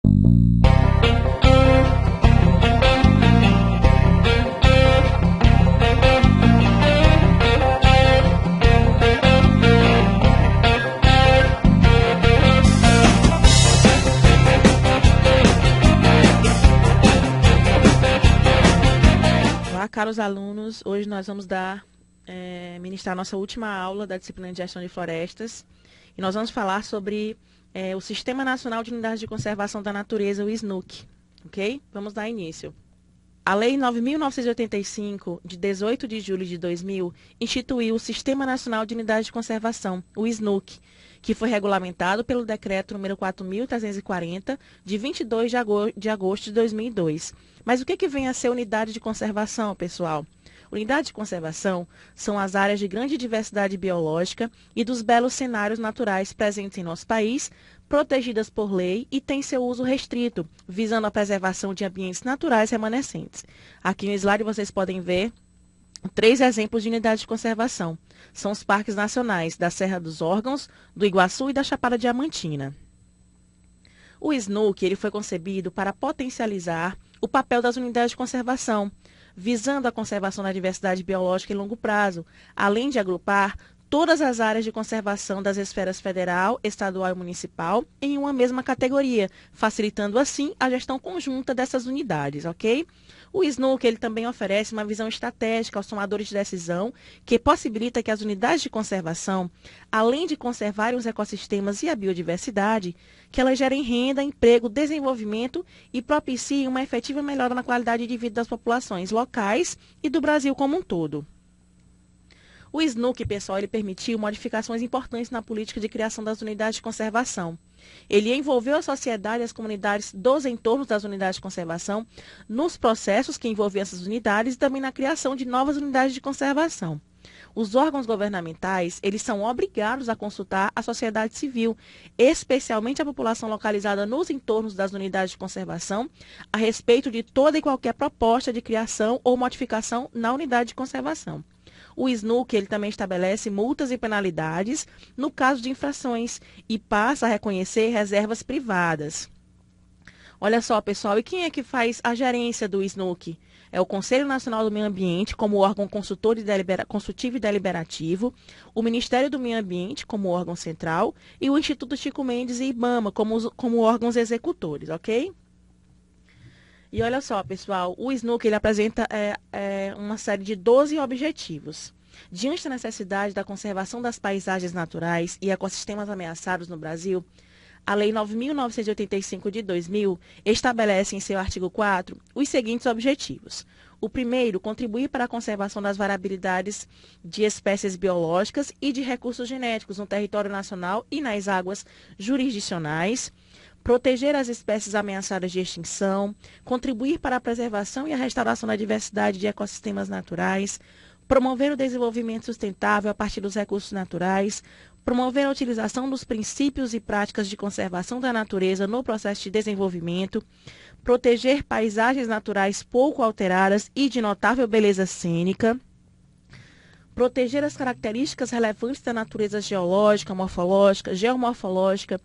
Olá, caros alunos. Hoje nós vamos ministrar nossa última aula da disciplina de Gestão de Florestas. E nós vamos falar sobre o Sistema Nacional de Unidades de Conservação da Natureza, o SNUC. Ok? Vamos dar início. A Lei 9.985, de 18 de julho de 2000, instituiu o Sistema Nacional de Unidades de Conservação, o SNUC, que foi regulamentado pelo Decreto número 4.340, de 22 de agosto de 2002. Mas o que vem a ser unidade de conservação, pessoal? Unidades de conservação são as áreas de grande diversidade biológica e dos belos cenários naturais presentes em nosso país, protegidas por lei e têm seu uso restrito, visando a preservação de ambientes naturais remanescentes. Aqui no slide vocês podem ver 3 exemplos de unidades de conservação. São os parques nacionais da Serra dos Órgãos, do Iguaçu e da Chapada Diamantina. O SNUC ele foi concebido para potencializar o papel das unidades de conservação, visando a conservação da diversidade biológica em longo prazo, além de agrupar todas as áreas de conservação das esferas federal, estadual e municipal em uma mesma categoria, facilitando assim a gestão conjunta dessas unidades, ok? O SNUC ele também oferece uma visão estratégica aos tomadores de decisão que possibilita que as unidades de conservação, além de conservarem os ecossistemas e a biodiversidade, que elas gerem renda, emprego, desenvolvimento e propiciem uma efetiva melhora na qualidade de vida das populações locais e do Brasil como um todo. O SNUC, pessoal, ele permitiu modificações importantes na política de criação das unidades de conservação. Ele envolveu a sociedade e as comunidades dos entornos das unidades de conservação nos processos que envolviam essas unidades e também na criação de novas unidades de conservação. Os órgãos governamentais, eles são obrigados a consultar a sociedade civil, especialmente a população localizada nos entornos das unidades de conservação, a respeito de toda e qualquer proposta de criação ou modificação na unidade de conservação. O SNUC ele também estabelece multas e penalidades no caso de infrações e passa a reconhecer reservas privadas. Olha só, pessoal, e quem é que faz a gerência do SNUC? É o Conselho Nacional do Meio Ambiente, como órgão consultivo e deliberativo, o Ministério do Meio Ambiente, como órgão central, e o Instituto Chico Mendes e IBAMA, como órgãos executores, ok? E olha só, pessoal, o SNUC ele apresenta uma série de 12 objetivos. Diante da necessidade da conservação das paisagens naturais e ecossistemas ameaçados no Brasil, a Lei 9.985 de 2000 estabelece em seu artigo 4 os seguintes objetivos. O primeiro, contribuir para a conservação das variabilidades de espécies biológicas e de recursos genéticos no território nacional e nas águas jurisdicionais. Proteger as espécies ameaçadas de extinção, contribuir para a preservação e a restauração da diversidade de ecossistemas naturais, promover o desenvolvimento sustentável a partir dos recursos naturais, promover a utilização dos princípios e práticas de conservação da natureza no processo de desenvolvimento, proteger paisagens naturais pouco alteradas e de notável beleza cênica, proteger as características relevantes da natureza geológica, morfológica, geomorfológica,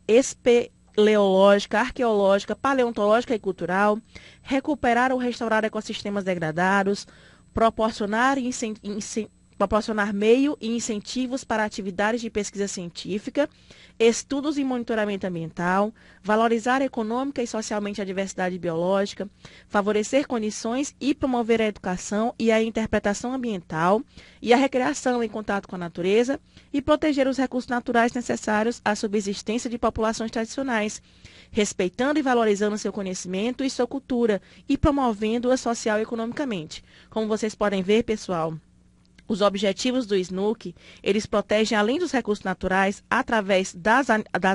espeleológica, arqueológica, paleontológica e cultural, recuperar ou restaurar ecossistemas degradados, proporcionar meio e incentivos para atividades de pesquisa científica, estudos e monitoramento ambiental, valorizar econômica e socialmente a diversidade biológica, favorecer condições e promover a educação e a interpretação ambiental e a recreação em contato com a natureza e proteger os recursos naturais necessários à subsistência de populações tradicionais, respeitando e valorizando seu conhecimento e sua cultura e promovendo-a social e economicamente. Como vocês podem ver, pessoal, os objetivos do SNUC, eles protegem, além dos recursos naturais, através das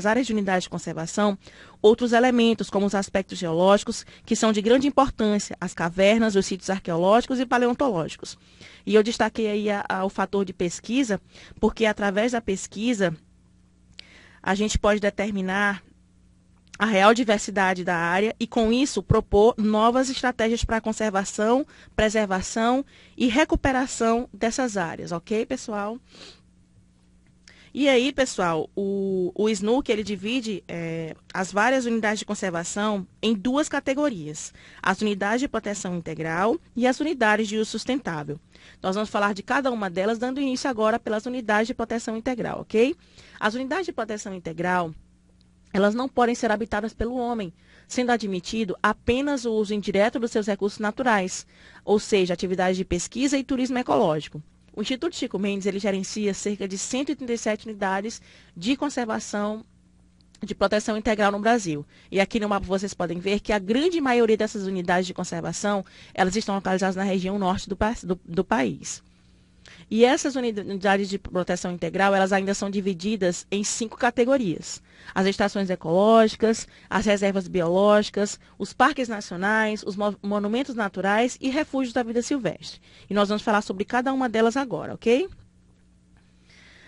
áreas de unidade de conservação, outros elementos, como os aspectos geológicos, que são de grande importância, as cavernas, os sítios arqueológicos e paleontológicos. E eu destaquei aí o fator de pesquisa, porque através da pesquisa, a gente pode determinar a real diversidade da área e, com isso, propor novas estratégias para a conservação, preservação e recuperação dessas áreas, ok, pessoal? E aí, pessoal, o SNUC, ele divide as várias unidades de conservação em duas categorias: as unidades de proteção integral e as unidades de uso sustentável. Nós vamos falar de cada uma delas, dando início agora pelas unidades de proteção integral, ok? As unidades de proteção integral, elas não podem ser habitadas pelo homem, sendo admitido apenas o uso indireto dos seus recursos naturais, ou seja, atividades de pesquisa e turismo ecológico. O Instituto Chico Mendes, ele gerencia cerca de 137 unidades de conservação de proteção integral no Brasil. E aqui no mapa vocês podem ver que a grande maioria dessas unidades de conservação, elas estão localizadas na região norte do país. E essas unidades de proteção integral, elas ainda são divididas em 5 categorias: as estações ecológicas, as reservas biológicas, os parques nacionais, os monumentos naturais e refúgios da vida silvestre. E nós vamos falar sobre cada uma delas agora, ok?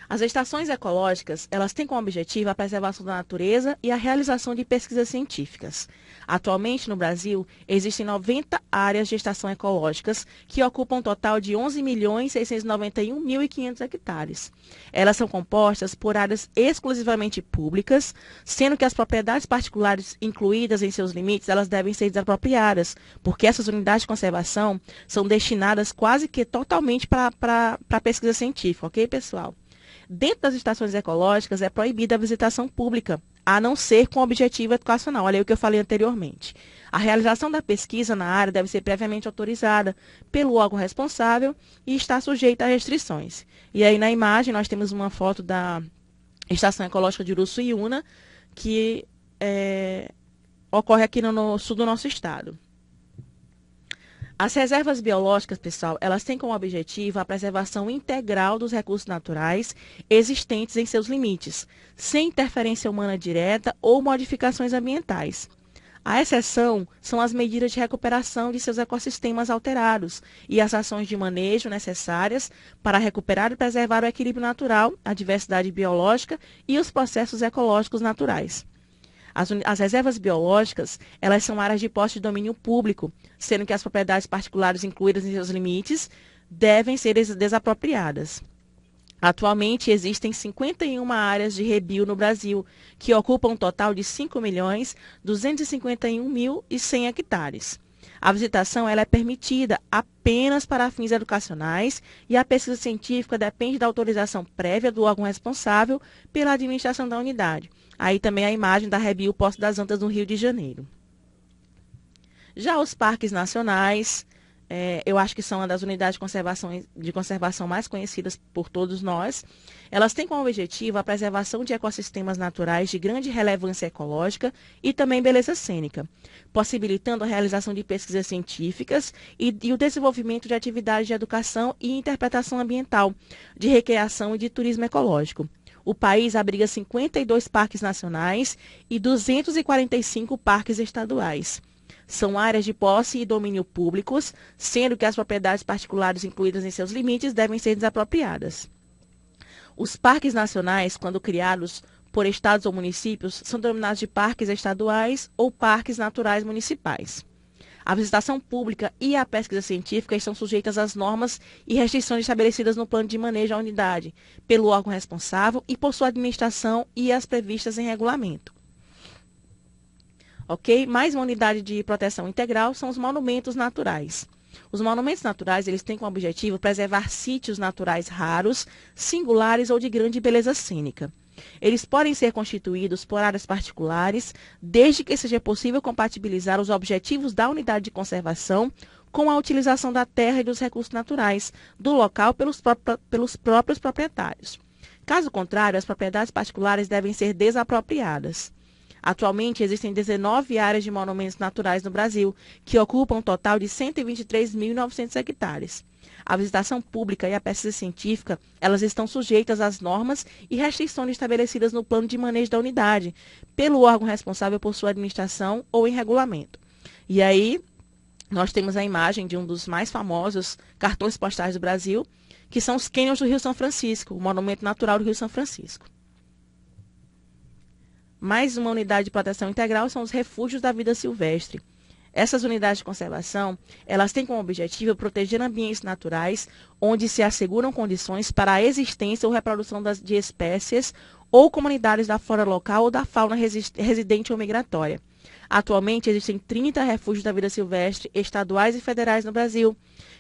As estações ecológicas, elas têm como objetivo a preservação da natureza e a realização de pesquisas científicas. Atualmente, no Brasil, existem 90 áreas de estação ecológicas que ocupam um total de 11.691.500 hectares. Elas são compostas por áreas exclusivamente públicas, sendo que as propriedades particulares incluídas em seus limites, elas devem ser desapropriadas, porque essas unidades de conservação são destinadas quase que totalmente para pesquisa científica, ok, pessoal? Dentro das estações ecológicas é proibida a visitação pública, a não ser com objetivo educacional. Olha aí o que eu falei anteriormente. A realização da pesquisa na área deve ser previamente autorizada pelo órgão responsável e está sujeita a restrições. E aí na imagem nós temos uma foto da Estação Ecológica de Uruçuiuna, que ocorre aqui no sul do nosso estado. As reservas biológicas, pessoal, elas têm como objetivo a preservação integral dos recursos naturais existentes em seus limites, sem interferência humana direta ou modificações ambientais. A exceção são as medidas de recuperação de seus ecossistemas alterados e as ações de manejo necessárias para recuperar e preservar o equilíbrio natural, a diversidade biológica e os processos ecológicos naturais. As reservas biológicas, elas são áreas de posse de domínio público, sendo que as propriedades particulares incluídas em seus limites devem ser desapropriadas. Atualmente, existem 51 áreas de rebio no Brasil, que ocupam um total de 5.251.100 hectares. A visitação ela é permitida apenas para fins educacionais e a pesquisa científica depende da autorização prévia do órgão responsável pela administração da unidade. Aí também a imagem da Rebio Poço das Antas, no Rio de Janeiro. Já os parques nacionais, eu acho que são uma das unidades de conservação mais conhecidas por todos nós. Elas têm como objetivo a preservação de ecossistemas naturais de grande relevância ecológica e também beleza cênica, possibilitando a realização de pesquisas científicas e o desenvolvimento de atividades de educação e interpretação ambiental, de recreação e de turismo ecológico. O país abriga 52 parques nacionais e 245 parques estaduais. São áreas de posse e domínio públicos, sendo que as propriedades particulares incluídas em seus limites devem ser desapropriadas. Os parques nacionais, quando criados por estados ou municípios, são denominados de parques estaduais ou parques naturais municipais. A visitação pública e a pesquisa científica estão sujeitas às normas e restrições estabelecidas no plano de manejo da unidade, pelo órgão responsável e por sua administração e as previstas em regulamento. Ok? Mais uma unidade de proteção integral são os monumentos naturais. Os monumentos naturais, eles têm como objetivo preservar sítios naturais raros, singulares ou de grande beleza cênica. Eles podem ser constituídos por áreas particulares, desde que seja possível compatibilizar os objetivos da unidade de conservação com a utilização da terra e dos recursos naturais do local pelos próprios proprietários. Caso contrário, as propriedades particulares devem ser desapropriadas. Atualmente, existem 19 áreas de monumentos naturais no Brasil, que ocupam um total de 123.900 hectares. A visitação pública e a pesquisa científica, elas estão sujeitas às normas e restrições estabelecidas no plano de manejo da unidade, pelo órgão responsável por sua administração ou em regulamento. E aí, nós temos a imagem de um dos mais famosos cartões postais do Brasil, que são os cânions do Rio São Francisco, o Monumento Natural do Rio São Francisco. Mais uma unidade de proteção integral são os refúgios da vida silvestre. Essas unidades de conservação, elas têm como objetivo proteger ambientes naturais onde se asseguram condições para a existência ou reprodução de espécies ou comunidades da flora local ou da fauna residente ou migratória. Atualmente, existem 30 refúgios da vida silvestre estaduais e federais no Brasil,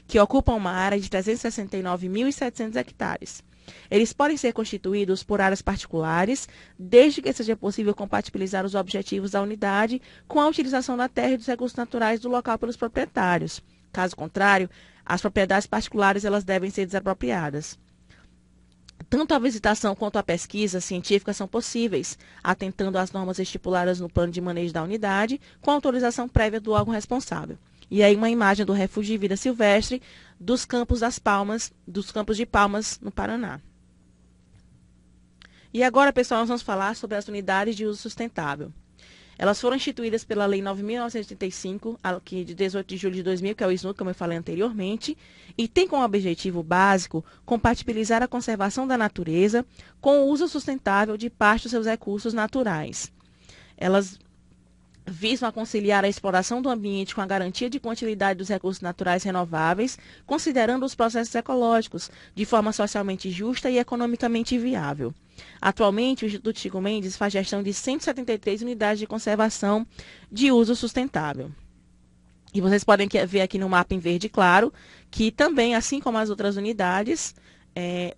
que ocupam uma área de 369.700 hectares. Eles podem ser constituídos por áreas particulares, desde que seja possível compatibilizar os objetivos da unidade com a utilização da terra e dos recursos naturais do local pelos proprietários. Caso contrário, as propriedades particulares elas devem ser desapropriadas. Tanto a visitação quanto a pesquisa científica são possíveis, atentando às normas estipuladas no plano de manejo da unidade, com autorização prévia do órgão responsável. E aí uma imagem do refúgio de vida silvestre dos Campos das Palmas, dos Campos de Palmas, no Paraná. E agora, pessoal, nós vamos falar sobre as unidades de uso sustentável. Elas foram instituídas pela Lei 9.985, aqui de 18 de julho de 2000, que é o SNUC, como eu falei anteriormente, e tem como objetivo básico compatibilizar a conservação da natureza com o uso sustentável de parte dos seus recursos naturais. Elas visam a conciliar a exploração do ambiente com a garantia de continuidade dos recursos naturais renováveis, considerando os processos ecológicos de forma socialmente justa e economicamente viável. Atualmente, o Instituto Chico Mendes faz gestão de 173 unidades de conservação de uso sustentável. E vocês podem ver aqui no mapa em verde claro que também, assim como as outras unidades,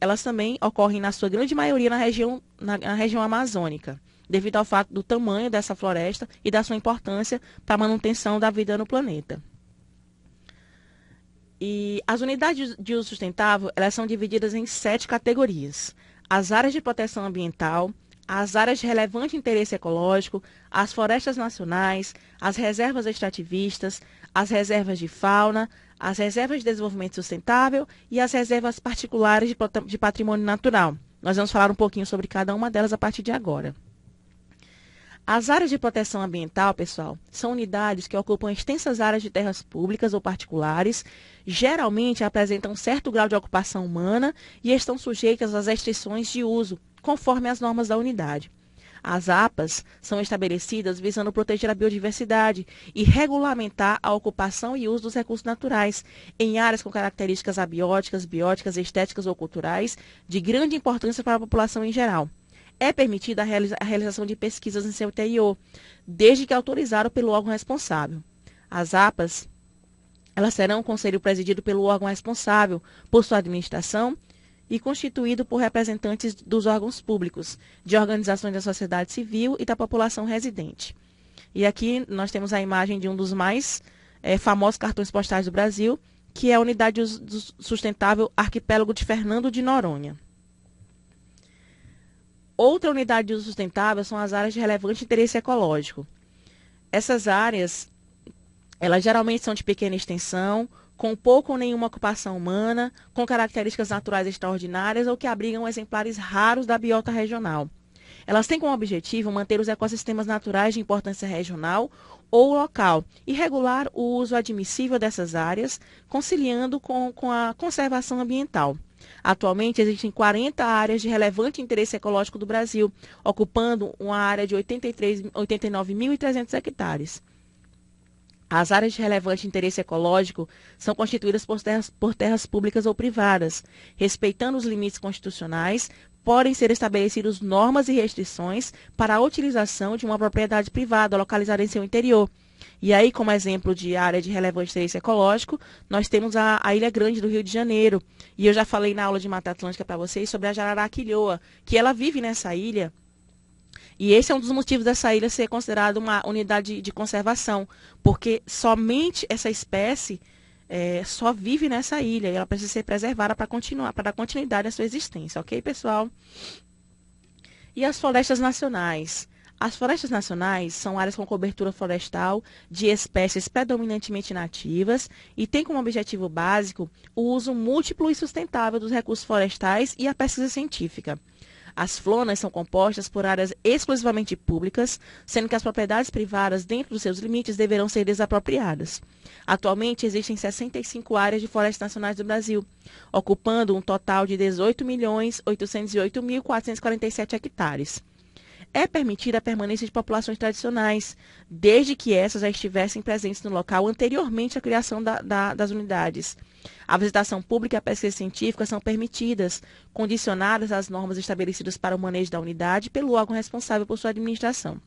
elas também ocorrem na sua grande maioria na região amazônica, devido ao fato do tamanho dessa floresta e da sua importância para a manutenção da vida no planeta. E as unidades de uso sustentável, elas são divididas em 7 categorias. As áreas de proteção ambiental, as áreas de relevante interesse ecológico, as florestas nacionais, as reservas extrativistas, as reservas de fauna, as reservas de desenvolvimento sustentável e as reservas particulares de patrimônio natural. Nós vamos falar um pouquinho sobre cada uma delas a partir de agora. As áreas de proteção ambiental, pessoal, são unidades que ocupam extensas áreas de terras públicas ou particulares, geralmente apresentam um certo grau de ocupação humana e estão sujeitas às restrições de uso, conforme as normas da unidade. As APAs são estabelecidas visando proteger a biodiversidade e regulamentar a ocupação e uso dos recursos naturais em áreas com características abióticas, bióticas, estéticas ou culturais de grande importância para a população em geral. É permitida a realização de pesquisas em seu interior, desde que autorizado pelo órgão responsável. As APAs, elas serão um conselho presidido pelo órgão responsável por sua administração e constituído por representantes dos órgãos públicos, de organizações da sociedade civil e da população residente. E aqui nós temos a imagem de um dos mais famosos cartões postais do Brasil, que é a Unidade Sustentável Arquipélago de Fernando de Noronha. Outra unidade de uso sustentável são as áreas de relevante interesse ecológico. Essas áreas, elas geralmente são de pequena extensão, com pouca ou nenhuma ocupação humana, com características naturais extraordinárias ou que abrigam exemplares raros da biota regional. Elas têm como objetivo manter os ecossistemas naturais de importância regional ou local e regular o uso admissível dessas áreas, conciliando com a conservação ambiental. Atualmente, existem 40 áreas de relevante interesse ecológico do Brasil, ocupando uma área de 89.300 hectares. As áreas de relevante interesse ecológico são constituídas por terras públicas ou privadas. Respeitando os limites constitucionais, podem ser estabelecidas normas e restrições para a utilização de uma propriedade privada localizada em seu interior. E aí, como exemplo de área de relevante interesse ecológico, nós temos a Ilha Grande do Rio de Janeiro. E eu já falei na aula de Mata Atlântica para vocês sobre a jararaquilhoa, que ela vive nessa ilha. E esse é um dos motivos dessa ilha ser considerada uma unidade de conservação, porque somente essa espécie só vive nessa ilha e ela precisa ser preservada para dar continuidade à sua existência, ok, pessoal? E as florestas nacionais? As florestas nacionais são áreas com cobertura florestal de espécies predominantemente nativas e têm como objetivo básico o uso múltiplo e sustentável dos recursos florestais e a pesquisa científica. As flonas são compostas por áreas exclusivamente públicas, sendo que as propriedades privadas, dentro dos seus limites, deverão ser desapropriadas. Atualmente, existem 65 áreas de florestas nacionais do Brasil, ocupando um total de 18.808.447 hectares. é permitida a permanência de populações tradicionais, desde que essas já estivessem presentes no local anteriormente à criação das unidades. A visitação pública e a pesquisa científica são permitidas, condicionadas às normas estabelecidas para o manejo da unidade pelo órgão responsável por sua administração.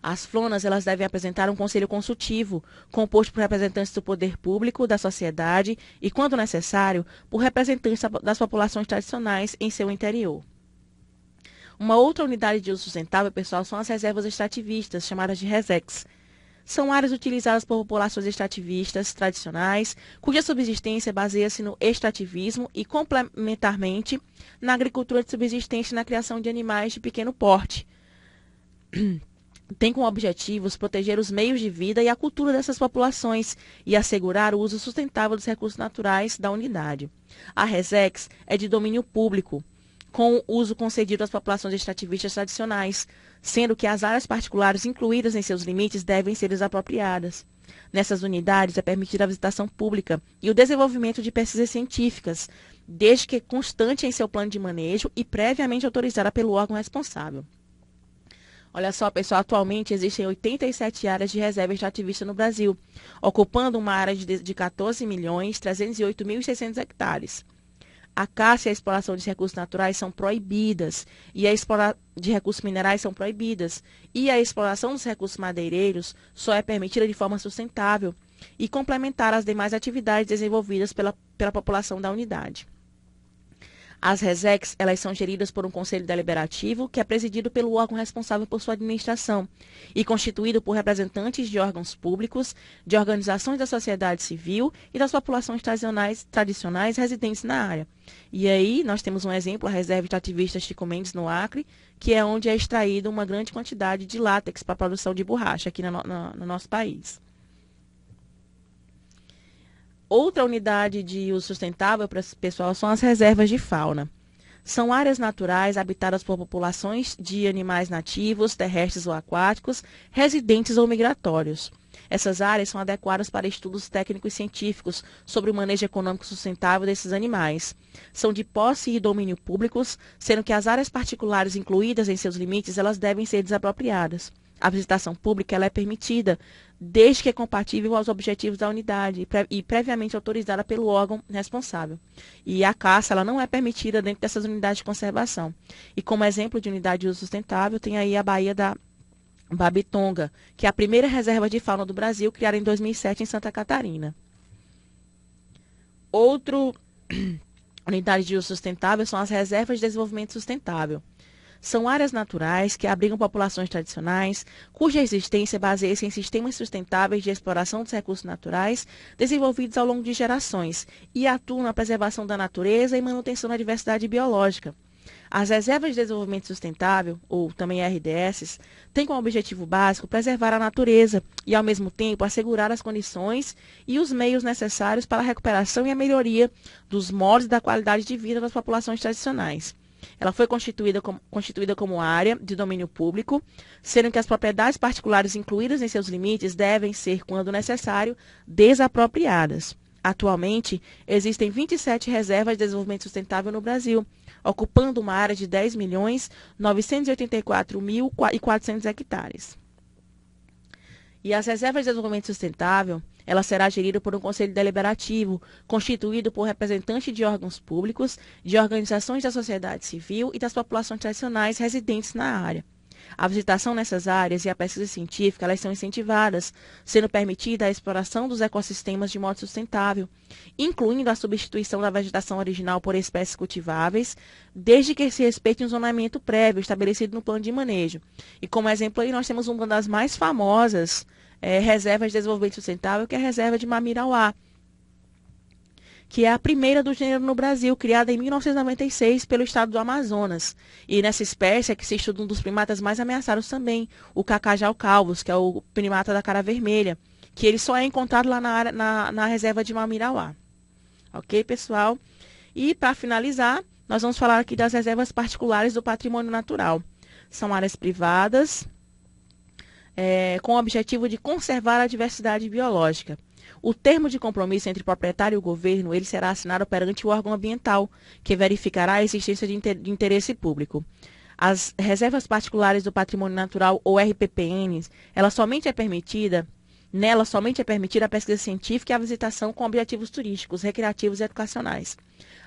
As FLONAS, elas devem apresentar um conselho consultivo, composto por representantes do poder público, da sociedade e, quando necessário, por representantes das populações tradicionais em seu interior. Uma outra unidade de uso sustentável, pessoal, são as reservas extrativistas, chamadas de RESEX. São áreas utilizadas por populações extrativistas tradicionais, cuja subsistência baseia-se no extrativismo e, complementarmente, na agricultura de subsistência e na criação de animais de pequeno porte. Tem como objetivos proteger os meios de vida e a cultura dessas populações e assegurar o uso sustentável dos recursos naturais da unidade. A RESEX é de domínio público, com uso concedido às populações extrativistas tradicionais, sendo que as áreas particulares incluídas em seus limites devem ser desapropriadas. Nessas unidades é permitida a visitação pública e o desenvolvimento de pesquisas científicas, desde que constante em seu plano de manejo e previamente autorizada pelo órgão responsável. Olha só, pessoal, atualmente existem 87 áreas de reserva extrativista no Brasil, ocupando uma área de 14.308.600 hectares. A caça e a exploração de recursos naturais são proibidas, e a exploração de recursos minerais são proibidas, e a exploração dos recursos madeireiros só é permitida de forma sustentável e complementar às demais atividades desenvolvidas pela população da unidade. As RESEX, elas são geridas por um conselho deliberativo que é presidido pelo órgão responsável por sua administração e constituído por representantes de órgãos públicos, de organizações da sociedade civil e das populações tradicionais residentes na área. E aí nós temos um exemplo, a reserva extrativista Chico Mendes, no Acre, que é onde é extraída uma grande quantidade de látex para a produção de borracha aqui no nosso país. Outra unidade de uso sustentável, pessoal, são as reservas de fauna. São áreas naturais habitadas por populações de animais nativos, terrestres ou aquáticos, residentes ou migratórios. Essas áreas são adequadas para estudos técnicos e científicos sobre o manejo econômico sustentável desses animais. São de posse e domínio públicos, sendo que as áreas particulares incluídas em seus limites, elas devem ser desapropriadas. A visitação pública ela é permitida, desde que é compatível aos objetivos da unidade e previamente autorizada pelo órgão responsável. E a caça ela não é permitida dentro dessas unidades de conservação. E como exemplo de unidade de uso sustentável, tem aí a Baía da Babitonga, que é a primeira reserva de fauna do Brasil, criada em 2007 em Santa Catarina. Outra unidade de uso sustentável são as reservas de desenvolvimento sustentável. São áreas naturais que abrigam populações tradicionais, cuja existência baseia-se em sistemas sustentáveis de exploração dos recursos naturais desenvolvidos ao longo de gerações e atuam na preservação da natureza e manutenção da diversidade biológica. As reservas de desenvolvimento sustentável, ou também RDS, têm como objetivo básico preservar a natureza e, ao mesmo tempo, assegurar as condições e os meios necessários para a recuperação e a melhoria dos modos e da qualidade de vida das populações tradicionais. Ela foi constituída como área de domínio público, sendo que as propriedades particulares incluídas em seus limites devem ser, quando necessário, desapropriadas. Atualmente, existem 27 reservas de desenvolvimento sustentável no Brasil, ocupando uma área de 10.984.400 hectares. E as reservas de desenvolvimento sustentável, ela será gerida por um conselho deliberativo, constituído por representantes de órgãos públicos, de organizações da sociedade civil e das populações tradicionais residentes na área. A visitação nessas áreas e a pesquisa científica, elas são incentivadas, sendo permitida a exploração dos ecossistemas de modo sustentável, incluindo a substituição da vegetação original por espécies cultiváveis, desde que se respeite um zonamento prévio estabelecido no plano de manejo. E como exemplo aí nós temos uma das mais famosas reservas de desenvolvimento sustentável, que é a reserva de Mamirauá, que é a primeira do gênero no Brasil, criada em 1996 pelo estado do Amazonas. E nessa espécie é que se estuda um dos primatas mais ameaçados também, o cacajau calvus, que é o primata da cara vermelha, que ele só é encontrado lá na reserva de Mamirauá. Ok, pessoal? E para finalizar, nós vamos falar aqui das reservas particulares do patrimônio natural. São áreas privadas, com o objetivo de conservar a diversidade biológica. O termo de compromisso entre o proprietário e o governo, ele será assinado perante o órgão ambiental, que verificará a existência de interesse público. As reservas particulares do patrimônio natural, ou RPPNs, nela somente é permitida a pesquisa científica e a visitação com objetivos turísticos, recreativos e educacionais.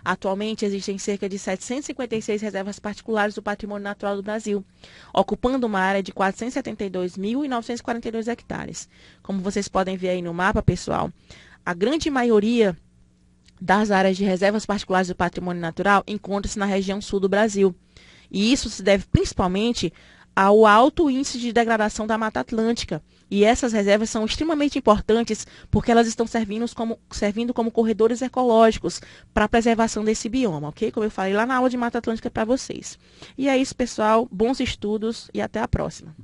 Atualmente, existem cerca de 756 reservas particulares do patrimônio natural do Brasil, ocupando uma área de 472.942 hectares. Como vocês podem ver aí no mapa, pessoal, a grande maioria das áreas de reservas particulares do patrimônio natural encontra-se na região sul do Brasil. E isso se deve principalmente ao alto índice de degradação da Mata Atlântica. E essas reservas são extremamente importantes porque elas estão servindo como corredores ecológicos para a preservação desse bioma, ok? Como eu falei lá na aula de Mata Atlântica para vocês. E é isso, pessoal. Bons estudos e até a próxima.